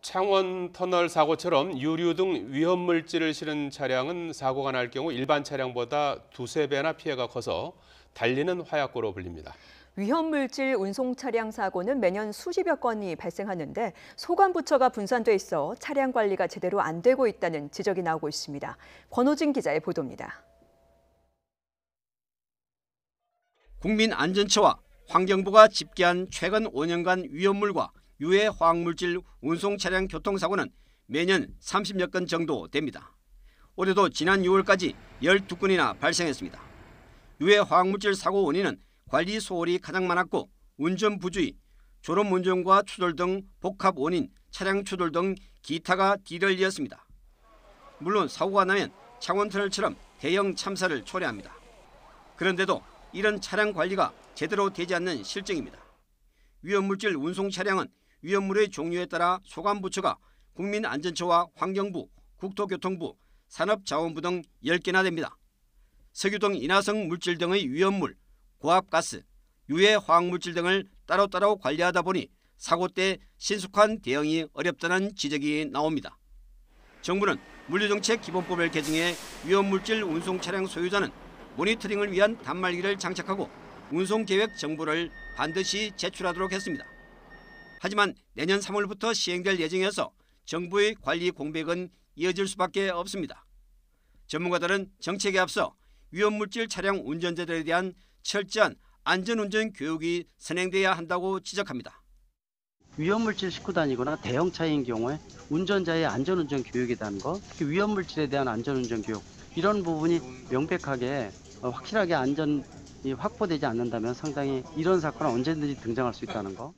창원 터널 사고처럼 유류 등 위험물질을 실은 차량은 사고가 날 경우 일반 차량보다 두세 배나 피해가 커서 달리는 화약고로 불립니다. 위험물질 운송 차량 사고는 매년 수십여 건이 발생하는데 소관부처가 분산돼 있어 차량 관리가 제대로 안 되고 있다는 지적이 나오고 있습니다. 권호진 기자의 보도입니다. 국민안전처와 환경부가 집계한 최근 5년간 위험물과 유해 화학물질 운송 차량 교통사고는 매년 30여 건 정도 됩니다. 올해도 지난 6월까지 12건이나 발생했습니다. 유해 화학물질 사고 원인은 관리 소홀이 가장 많았고 운전 부주의, 졸음운전과 추돌 등 복합 원인, 차량 추돌 등 기타가 뒤를 이었습니다. 물론 사고가 나면 창원터널처럼 대형 참사를 초래합니다. 그런데도 이런 차량 관리가 제대로 되지 않는 실정입니다. 위험물질 운송 차량은 위험물의 종류에 따라 소관부처가 국민안전처와 환경부, 국토교통부, 산업자원부 등 10개나 됩니다. 석유 등 인화성 물질 등의 위험물, 고압가스, 유해 화학물질 등을 따로따로 관리하다 보니 사고 때 신속한 대응이 어렵다는 지적이 나옵니다. 정부는 물류정책기본법을 개정해 위험물질 운송 차량 소유자는 모니터링을 위한 단말기를 장착하고 운송계획 정보를 반드시 제출하도록 했습니다. 하지만 내년 3월부터 시행될 예정이어서 정부의 관리 공백은 이어질 수밖에 없습니다. 전문가들은 정책에 앞서 위험물질 차량 운전자들에 대한 철저한 안전운전 교육이 선행돼야 한다고 지적합니다. 위험물질 싣고 다니거나 대형 차인 경우에 운전자의 안전운전 교육에 대한 것, 특히 위험물질에 대한 안전운전 교육, 이런 부분이 명백하게 확실하게 안전이 확보되지 않는다면 상당히 이런 사건은 언제든지 등장할 수 있다는 거.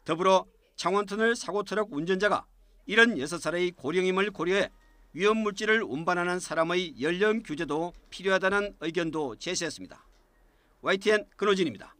더불어 창원터널 사고 트럭 운전자가 76살의 고령임을 고려해 위험물질을 운반하는 사람의 연령 규제도 필요하다는 의견도 제시했습니다. YTN 근호진입니다.